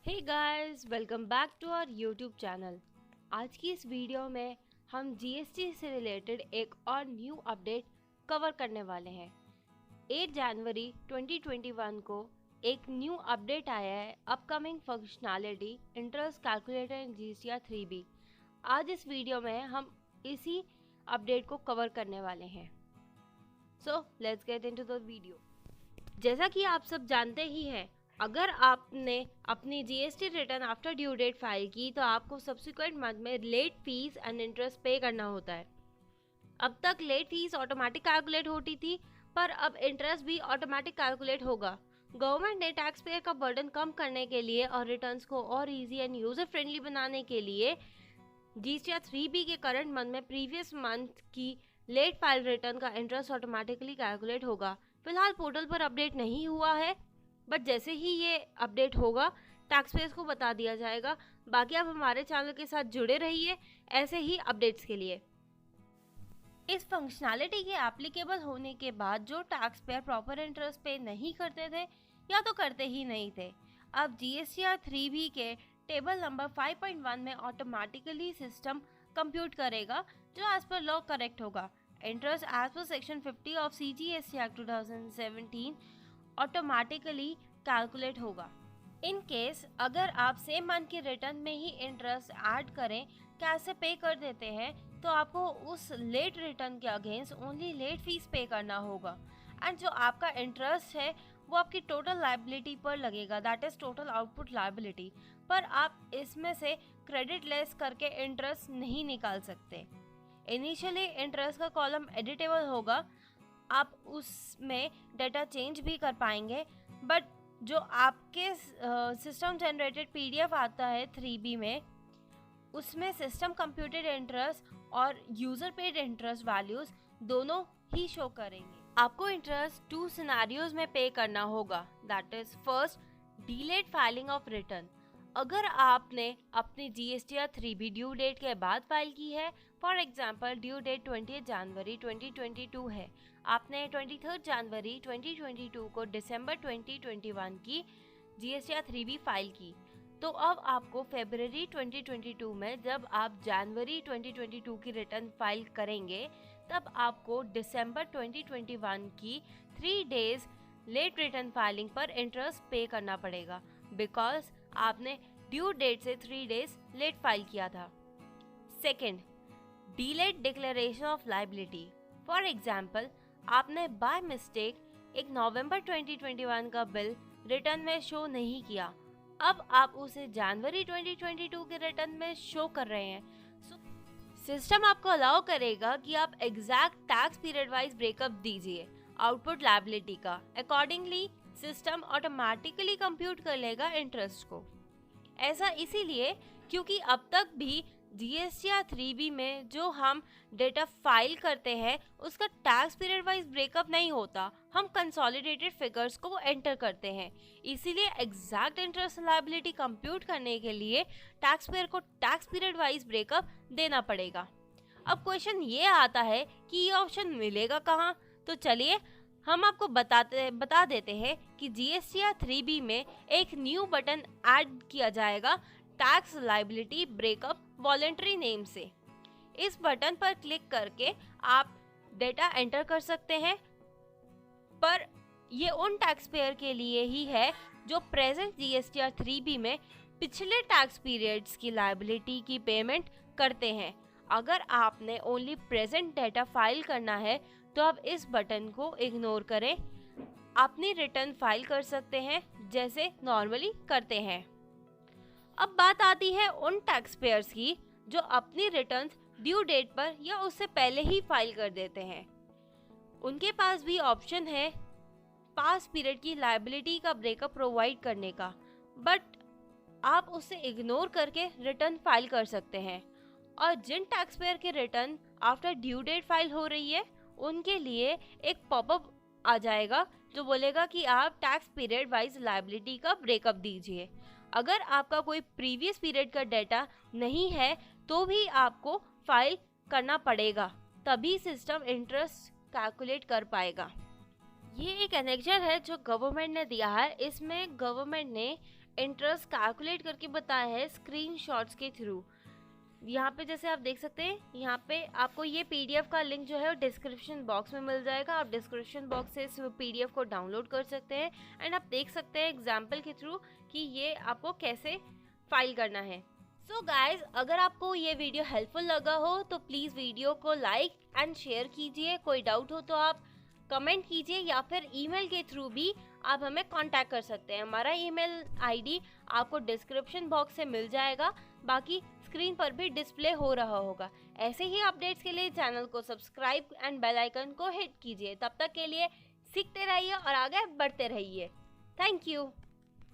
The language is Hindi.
Hey guys, welcome back to our YouTube channel. आज की इस वीडियो में हम जीएसटी से रिलेटेड एक और न्यू अपडेट कवर करने वाले हैं। 8 जनवरी 2021 को एक न्यू अपडेट आया है, अपकमिंग फंक्शनैलिटी इंटरेस्ट कैलकुलेटर इन जीएसटीआर 3B। आज इस वीडियो में हम इसी अपडेट को कवर करने वाले हैं। So let's get into the video. जैसा कि आप सब जानते ही हैं, अगर आपने अपनी GST return after due date file की तो आपको सब्सिक्वेंट मंथ में late fees and interest pay करना होता है। अब तक लेट फीस ऑटोमेटिक कैलकुलेट होती थी, पर अब इंटरेस्ट भी ऑटोमेटिक कैलकुलेट होगा। गवर्नमेंट ने टैक्स पेयर का बर्डन कम करने के लिए और रिटर्न्स को और इजी एंड यूजर फ्रेंडली बनाने के लिए जीएसटीआर 3B के करंट मंथ में प्रीवियस मंथ की लेट फाइल रिटर्न का इंटरेस्ट ऑटोमेटिकली कैलकुलेट होगा। फिलहाल पोर्टल पर अपडेट नहीं हुआ है, बट जैसे ही ये अपडेट होगा टैक्स पेयर्स को बता दिया जाएगा। बाकी आप हमारे चैनल के साथ जुड़े रहिए ऐसे ही अपडेट्स के लिए। इस फंक्शनैलिटी के एप्लीकेबल होने के बाद जो टैक्स पेयर प्रॉपर इंटरेस्ट पे नहीं करते थे या तो करते ही नहीं थे, अब जीएसटीआर 3B के टेबल नंबर 5.1 में ऑटोमेटिकली सिस्टम कंप्यूट करेगा जो एज पर लॉ करेक्ट होगा। Interest as per section 50 of CGST act 2017 automatically calculate होगा। इन केस अगर आप सेम मंथ के रिटर्न में ही इंटरेस्ट ऐड करें, कैसे पे कर देते हैं, तो आपको उस लेट रिटर्न के अगेंस्ट ओनली लेट फीस पे करना होगा एंड जो आपका इंटरेस्ट है वो आपकी टोटल लायबिलिटी पर लगेगा, that is total output liability. पर आप इसमें से क्रेडिट लेस करके इंटरेस्ट नहीं निकाल सकते। इनिशियली इंटरेस्ट का कॉलम एडिटेबल होगा, आप उसमें डाटा चेंज भी कर पाएंगे, बट जो आपके सिस्टम जनरेटेड PDF आता है 3B में, उसमें सिस्टम कंप्यूटेड इंटरेस्ट और यूज़र पेड इंटरेस्ट वैल्यूज़ दोनों ही शो करेंगे। आपको इंटरेस्ट 2 सिनेरियोज में पे करना होगा, that is first delayed filing of return. अगर आपने अपनी जीएसटीआर 3B ड्यू डेट के बाद फाइल की है, फॉर एग्जांपल ड्यू डेट 20 जनवरी 2022 है, आपने 23 जनवरी 2022 को दिसंबर 2021 की जीएसटीआर 3B फाइल की, तो अब आपको फरवरी 2022 में जब आप जनवरी 2022 की रिटर्न फाइल करेंगे, तब आपको दिसंबर 2021 की 3 डेज लेट रिटर्न फाइलिंग पर इंटरेस्ट पे करना पड़ेगा, बिकॉज आपने ड्यू डेट से 3 डेज लेट फाइल किया था। Second, delayed declaration of liability. For example, आपने बाय मिस्टेक एक नवंबर 2021 का बिल रिटर्न में शो नहीं किया, अब आप उसे जनवरी 2022 के रिटर्न में शो कर रहे हैं। सिस्टम आपको अलाउ करेगा कि आप exact tax period wise breakup दीजिए आउटपुट लायबिलिटी का। अकॉर्डिंगली सिस्टम ऑटोमेटिकली कंप्यूट कर लेगा इंटरेस्ट को। ऐसा इसीलिए क्योंकि अब तक भी जीएसटीआर 3B में जो हम डेटा फाइल करते हैं उसका टैक्स पीरियड वाइज ब्रेकअप नहीं होता, हम कंसोलिडेटेड फिगर्स को एंटर करते हैं। इसीलिए एग्जैक्ट इंटरेस्ट लायबिलिटी कंप्यूट करने के लिए टैक्स पेयर को टैक्स पीरियड वाइज ब्रेकअप देना पड़ेगा। अब क्वेश्चन ये आता है कि ये ऑप्शन मिलेगा कहाँ, तो चलिए हम आपको बता देते हैं कि जीएसटीआर 3B में एक न्यू बटन ऐड किया जाएगा tax liability breakup voluntary name से। इस बटन पर क्लिक करके आप डेटा एंटर कर सकते हैं, पर ये उन टैक्स पेयर के लिए ही है जो प्रेजेंट जीएसटीआर 3B में पिछले टैक्स पीरियड्स की लायबिलिटी की पेमेंट करते हैं। अगर आपने ओनली प्रेजेंट डेटा फाइल करना है तो आप इस बटन को इग्नोर करें, अपनी रिटर्न फाइल कर सकते हैं जैसे नॉर्मली करते हैं। अब बात आती है उन टैक्स पेयर्स की जो अपनी रिटर्न ड्यू डेट पर या उससे पहले ही फाइल कर देते हैं। उनके पास भी ऑप्शन है पास पीरियड की लायबिलिटी का ब्रेकअप प्रोवाइड करने का, बट आप उसे इग्नोर करके रिटर्न फाइल कर सकते हैं। और जिन टैक्स पेयर के return after due date file हो रही है, उनके लिए एक पॉपअप आ जाएगा जो बोलेगा कि आप टैक्स पीरियड वाइज लायबिलिटी का ब्रेकअप दीजिए। अगर आपका कोई प्रीवियस पीरियड का डेटा नहीं है तो भी आपको फाइल करना पड़ेगा, तभी सिस्टम इंटरेस्ट कैलकुलेट कर पाएगा। ये एक एनेक्जर है जो गवर्नमेंट ने दिया है। इसमें गवर्नमेंट ने इंटरेस्ट कैलकुलेट करके बताया है स्क्रीनशॉट्स के थ्रू। यहाँ पे जैसे आप देख सकते हैं, यहाँ पे आपको ये पीडीएफ का लिंक जो है वो डिस्क्रिप्शन बॉक्स में मिल जाएगा। आप डिस्क्रिप्शन बॉक्स से इस पीडीएफ को डाउनलोड कर सकते हैं एंड आप देख सकते हैं एग्जाम्पल के थ्रू कि ये आपको कैसे फाइल करना है। सो गाइज, अगर आपको ये वीडियो हेल्पफुल लगा हो तो प्लीज़ वीडियो को लाइक एंड शेयर कीजिए। कोई डाउट हो तो आप कमेंट कीजिए या फिर ईमेल के थ्रू भी आप हमें कांटेक्ट कर सकते हैं। हमारा ईमेल आईडी आपको डिस्क्रिप्शन बॉक्स से मिल जाएगा, बाकी स्क्रीन पर भी डिस्प्ले हो रहा होगा। ऐसे ही अपडेट्स के लिए चैनल को सब्सक्राइब एंड बेल आइकन को हिट कीजिए। तब तक के लिए सीखते रहिए और आगे बढ़ते रहिए। Thank you.